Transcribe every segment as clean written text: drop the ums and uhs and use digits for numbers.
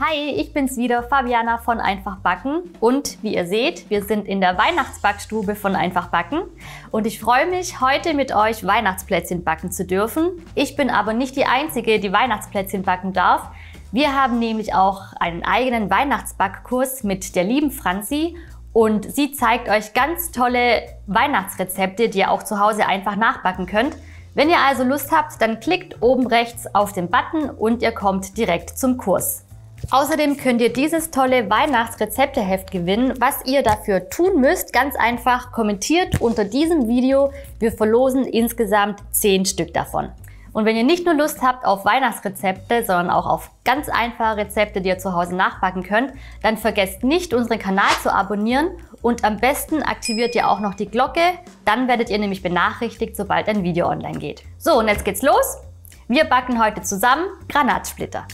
Hi, ich bin's wieder, Fabiana von Einfach Backen. Und wie ihr seht, wir sind in der Weihnachtsbackstube von Einfach Backen. Und ich freue mich, heute mit euch Weihnachtsplätzchen backen zu dürfen. Ich bin aber nicht die Einzige, die Weihnachtsplätzchen backen darf. Wir haben nämlich auch einen eigenen Weihnachtsbackkurs mit der lieben Franzi. Und sie zeigt euch ganz tolle Weihnachtsrezepte, die ihr auch zu Hause einfach nachbacken könnt. Wenn ihr also Lust habt, dann klickt oben rechts auf den Button und ihr kommt direkt zum Kurs. Außerdem könnt ihr dieses tolle Weihnachtsrezepteheft gewinnen. Was ihr dafür tun müsst, ganz einfach, kommentiert unter diesem Video. Wir verlosen insgesamt 10 Stück davon. Und wenn ihr nicht nur Lust habt auf Weihnachtsrezepte, sondern auch auf ganz einfache Rezepte, die ihr zu Hause nachbacken könnt, dann vergesst nicht, unseren Kanal zu abonnieren und am besten aktiviert ihr auch noch die Glocke. Dann werdet ihr nämlich benachrichtigt, sobald ein Video online geht. So, und jetzt geht's los. Wir backen heute zusammen Granatsplitter.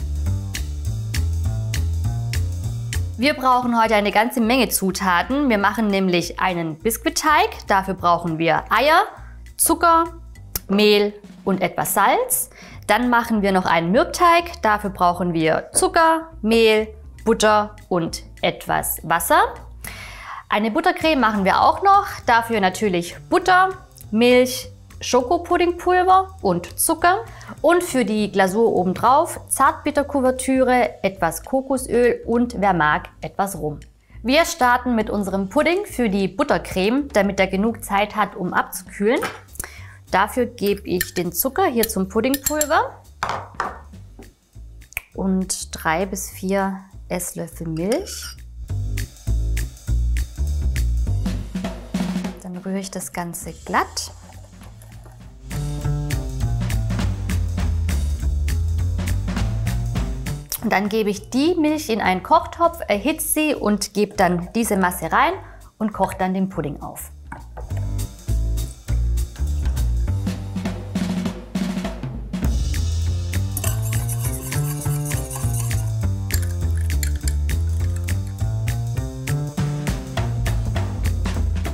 Wir brauchen heute eine ganze Menge Zutaten. Wir machen nämlich einen Biskuitteig. Dafür brauchen wir Eier, Zucker, Mehl und etwas Salz. Dann machen wir noch einen Mürbteig. Dafür brauchen wir Zucker, Mehl, Butter und etwas Wasser. Eine Buttercreme machen wir auch noch. Dafür natürlich Butter, Milch, Schokopuddingpulver und Zucker. Und für die Glasur obendrauf Zartbitterkuvertüre, etwas Kokosöl und wer mag, etwas Rum. Wir starten mit unserem Pudding für die Buttercreme, damit er genug Zeit hat, um abzukühlen. Dafür gebe ich den Zucker hier zum Puddingpulver und 3 bis 4 Esslöffel Milch. Dann rühre ich das Ganze glatt. Und dann gebe ich die Milch in einen Kochtopf, erhitze sie und gebe dann diese Masse rein und koche dann den Pudding auf.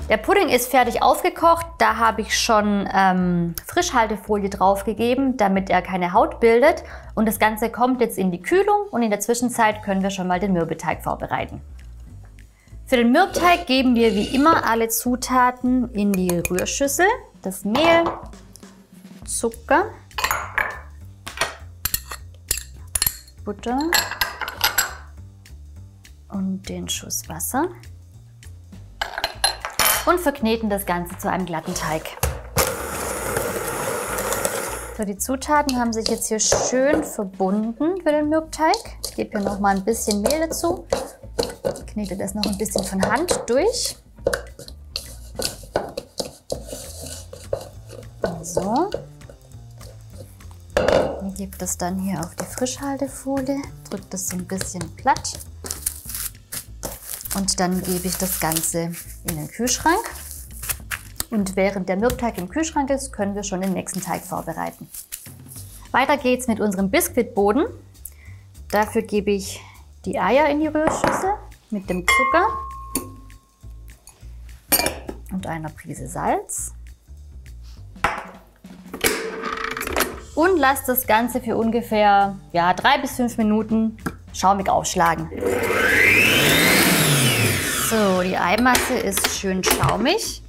Der Pudding ist fertig aufgekocht, da habe ich schon Frischhaltefolie drauf gegeben, damit er keine Haut bildet. Und das Ganze kommt jetzt in die Kühlung und in der Zwischenzeit können wir schon mal den Mürbeteig vorbereiten. Für den Mürbeteig geben wir wie immer alle Zutaten in die Rührschüssel. Das Mehl, Zucker, Butter und den Schuss Wasser. Und verkneten das Ganze zu einem glatten Teig. So, die Zutaten haben sich jetzt hier schön verbunden für den Mürbteig. Ich gebe hier noch mal ein bisschen Mehl dazu. Knete das noch ein bisschen von Hand durch. So. Und gebe das dann hier auf die Frischhaltefolie. Drücke das so ein bisschen platt. Und dann gebe ich das Ganze in den Kühlschrank. Und während der Mürbteig im Kühlschrank ist, können wir schon den nächsten Teig vorbereiten. Weiter geht's mit unserem Biskuitboden. Dafür gebe ich die Eier in die Rührschüssel mit dem Zucker und einer Prise Salz. Und lasse das Ganze für ungefähr 3 bis 5 Minuten schaumig aufschlagen. So, die Eimasse ist schön schaumig.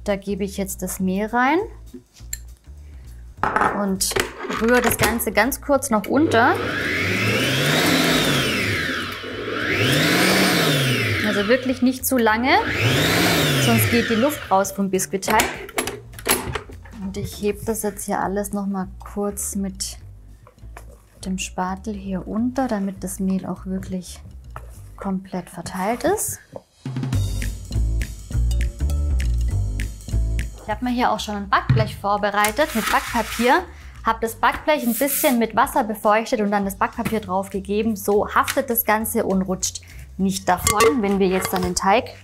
Da gebe ich jetzt das Mehl rein und rühre das Ganze ganz kurz noch unter. Also wirklich nicht zu lange, sonst geht die Luft raus vom Biskuitteig. Und ich hebe das jetzt hier alles noch mal kurz mit dem Spatel hier unter, damit das Mehl auch wirklich komplett verteilt ist. Ich habe mir hier auch schon ein Backblech vorbereitet mit Backpapier. Habe das Backblech ein bisschen mit Wasser befeuchtet und dann das Backpapier drauf gegeben. So haftet das Ganze und rutscht nicht davon, wenn wir jetzt dann den Teig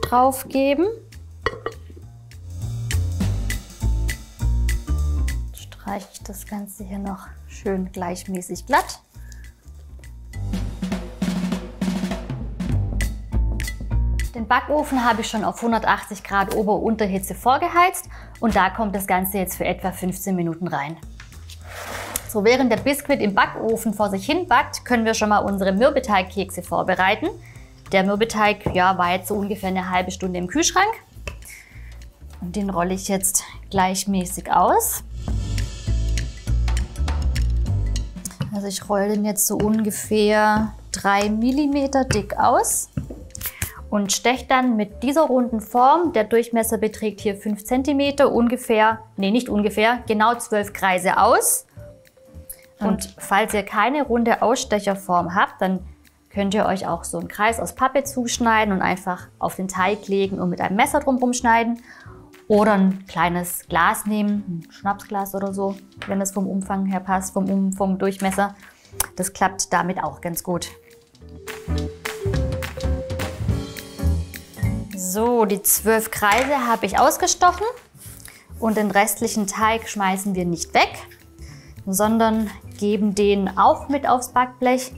drauf geben. Streiche ich das Ganze hier noch schön gleichmäßig glatt. Den Backofen habe ich schon auf 180 Grad Ober- und Unterhitze vorgeheizt und da kommt das Ganze jetzt für etwa 15 Minuten rein. So, während der Biskuit im Backofen vor sich hin backt, können wir schon mal unsere Mürbeteigkekse vorbereiten. Der Mürbeteig, ja, war jetzt so ungefähr eine halbe Stunde im Kühlschrank. Und den rolle ich jetzt gleichmäßig aus. Also ich rolle den jetzt so ungefähr 3 mm dick aus und steche dann mit dieser runden Form, der Durchmesser beträgt hier 5 cm, ungefähr, nee nicht ungefähr, genau 12 Kreise aus. Und falls ihr keine runde Ausstecherform habt, dann könnt ihr euch auch so einen Kreis aus Pappe zuschneiden und einfach auf den Teig legen und mit einem Messer drumherum schneiden. Oder ein kleines Glas nehmen, ein Schnapsglas oder so, wenn es vom Umfang her passt, vom Durchmesser. Das klappt damit auch ganz gut. So, die 12 Kreise habe ich ausgestochen und den restlichen Teig schmeißen wir nicht weg, sondern geben den auch mit aufs Backblech.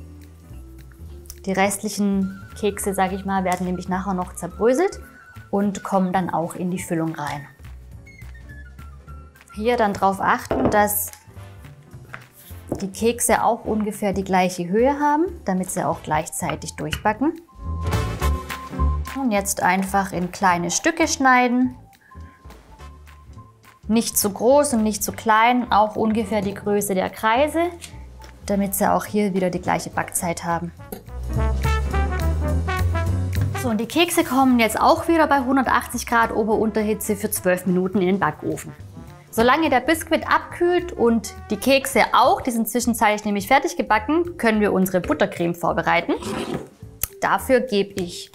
Die restlichen Kekse, sage ich mal, werden nämlich nachher noch zerbröselt und kommen dann auch in die Füllung rein. Hier dann darauf achten, dass die Kekse auch ungefähr die gleiche Höhe haben, damit sie auch gleichzeitig durchbacken. Und jetzt einfach in kleine Stücke schneiden. Nicht zu groß und nicht zu klein, auch ungefähr die Größe der Kreise, damit sie auch hier wieder die gleiche Backzeit haben. So, und die Kekse kommen jetzt auch wieder bei 180 Grad Ober-Unterhitze für 12 Minuten in den Backofen. Solange der Biskuit abkühlt und die Kekse auch, die sind zwischenzeitlich nämlich fertig gebacken, können wir unsere Buttercreme vorbereiten. Dafür gebe ich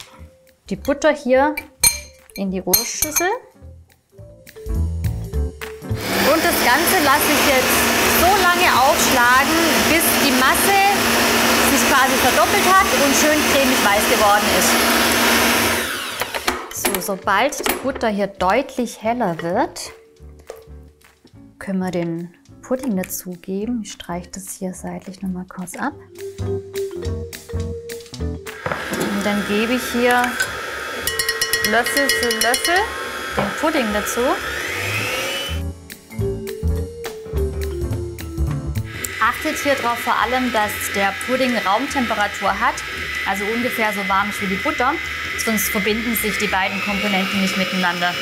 die Butter hier in die Rührschüssel. Und das Ganze lasse ich jetzt so lange aufschlagen, bis die Masse sich quasi verdoppelt hat und schön cremig weiß geworden ist. So, sobald die Butter hier deutlich heller wird, können wir den Pudding dazugeben. Ich streiche das hier seitlich nochmal kurz ab. Und dann gebe ich hier Löffel für Löffel den Pudding dazu. Achtet hier drauf vor allem, dass der Pudding Raumtemperatur hat, also ungefähr so warm wie die Butter, sonst verbinden sich die beiden Komponenten nicht miteinander.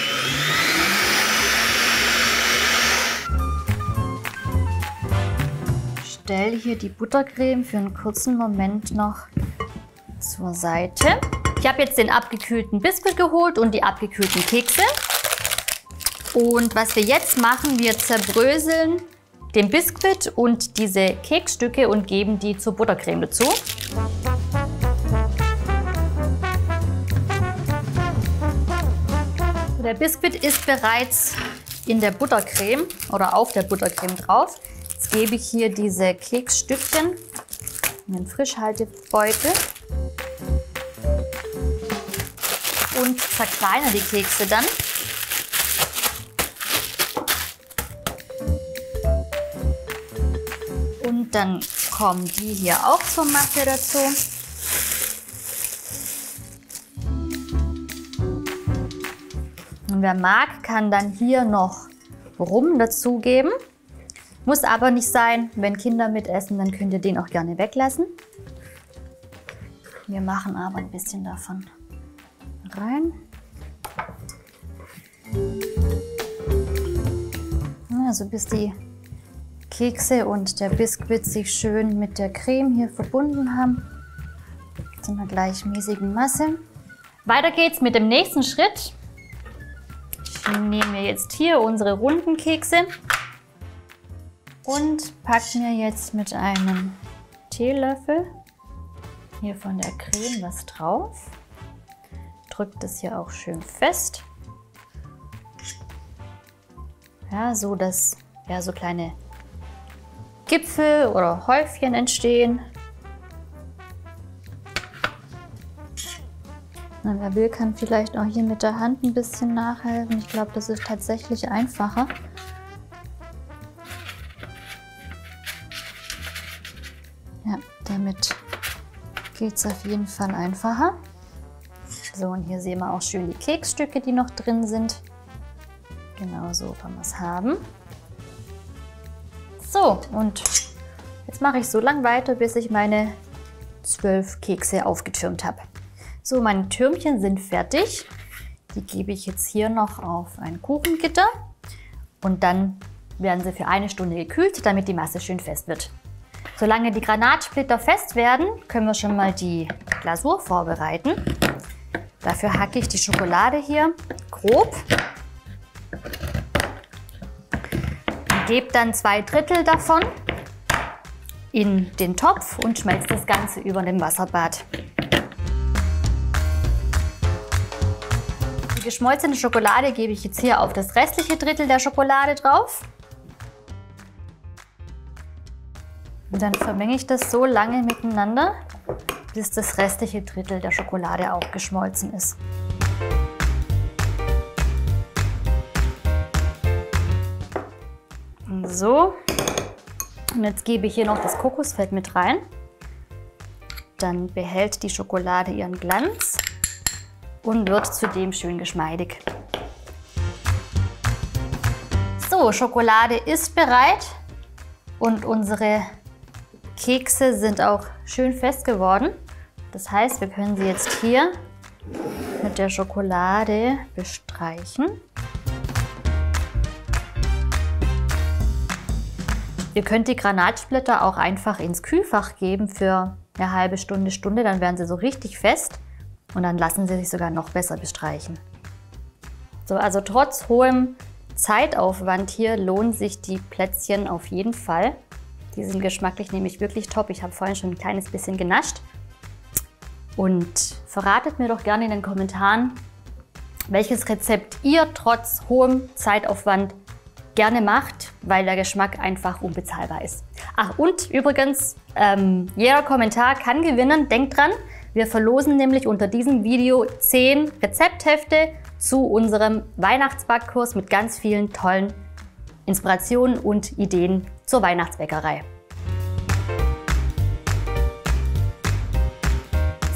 Ich stelle hier die Buttercreme für einen kurzen Moment noch zur Seite. Ich habe jetzt den abgekühlten Biskuit geholt und die abgekühlten Kekse. Und was wir jetzt machen, wir zerbröseln den Biskuit und diese Keksstücke und geben die zur Buttercreme dazu. Der Biskuit ist bereits in der Buttercreme oder auf der Buttercreme drauf. Jetzt gebe ich hier diese Keksstückchen in den Frischhaltebeutel und zerkleinere die Kekse dann. Und dann kommen die hier auch zur Masse dazu. Und wer mag, kann dann hier noch Rum dazugeben. Muss aber nicht sein. Wenn Kinder mitessen, dann könnt ihr den auch gerne weglassen. Wir machen aber ein bisschen davon rein. Also bis die Kekse und der Biskuit sich schön mit der Creme hier verbunden haben. Zu einer gleichmäßigen Masse. Weiter geht's mit dem nächsten Schritt. Ich nehme mir jetzt hier unsere runden Kekse und packe mir jetzt mit einem Teelöffel hier von der Creme was drauf. Drückt das hier auch schön fest. Ja, so dass ja, so kleine Gipfel oder Häufchen entstehen. Na, wer will, kann vielleicht auch hier mit der Hand ein bisschen nachhelfen. Ich glaube, das ist tatsächlich einfacher. Ja, damit geht es auf jeden Fall einfacher. So, und hier sehen wir auch schön die Keksstücke, die noch drin sind. Genau so kann man es haben. So, und Jetzt mache ich so lange weiter, bis ich meine 12 Kekse aufgetürmt habe. So, meine Türmchen sind fertig. Die gebe ich jetzt hier noch auf ein Kuchengitter und dann werden sie für 1 Stunde gekühlt, damit die Masse schön fest wird. Solange die Granatsplitter fest werden, können wir schon mal die Glasur vorbereiten. Dafür hacke ich die Schokolade hier grob und gebe dann 2/3 davon in den Topf und schmelze das Ganze über dem Wasserbad. Die geschmolzene Schokolade gebe ich jetzt hier auf das restliche Drittel der Schokolade drauf. Und dann vermenge ich das so lange miteinander, bis das restliche Drittel der Schokolade auch geschmolzen ist. So, und jetzt gebe ich hier noch das Kokosfett mit rein. Dann behält die Schokolade ihren Glanz und wird zudem schön geschmeidig. So, Schokolade ist bereit und unsere Kekse sind auch schön fest geworden. Das heißt, wir können sie jetzt hier mit der Schokolade bestreichen. Ihr könnt die Granatsplitter auch einfach ins Kühlfach geben für eine halbe Stunde, dann werden sie so richtig fest und dann lassen sie sich sogar noch besser bestreichen. So, also trotz hohem Zeitaufwand hier lohnen sich die Plätzchen auf jeden Fall. Die sind geschmacklich nämlich wirklich top. Ich habe vorhin schon ein kleines bisschen genascht. Und verratet mir doch gerne in den Kommentaren, welches Rezept ihr trotz hohem Zeitaufwand gerne macht, weil der Geschmack einfach unbezahlbar ist. Ach, und übrigens, jeder Kommentar kann gewinnen. Denkt dran, wir verlosen nämlich unter diesem Video 10 Rezepthefte zu unserem Weihnachtsbackkurs mit ganz vielen tollen Inspirationen und Ideen zur Weihnachtsbäckerei.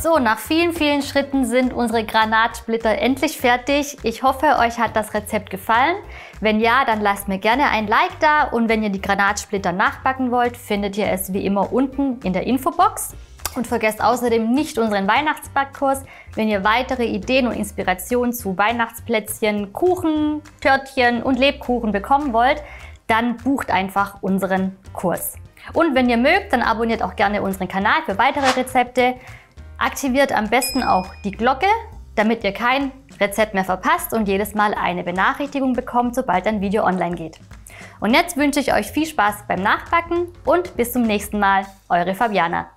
So, nach vielen, vielen Schritten sind unsere Granatsplitter endlich fertig. Ich hoffe, euch hat das Rezept gefallen. Wenn ja, dann lasst mir gerne ein Like da und wenn ihr die Granatsplitter nachbacken wollt, findet ihr es wie immer unten in der Infobox. Und vergesst außerdem nicht unseren Weihnachtsbackkurs. Wenn ihr weitere Ideen und Inspirationen zu Weihnachtsplätzchen, Kuchen, Törtchen und Lebkuchen bekommen wollt, dann bucht einfach unseren Kurs. Und wenn ihr mögt, dann abonniert auch gerne unseren Kanal für weitere Rezepte. Aktiviert am besten auch die Glocke, damit ihr kein Rezept mehr verpasst und jedes Mal eine Benachrichtigung bekommt, sobald ein Video online geht. Und jetzt wünsche ich euch viel Spaß beim Nachbacken und bis zum nächsten Mal, eure Fabiana.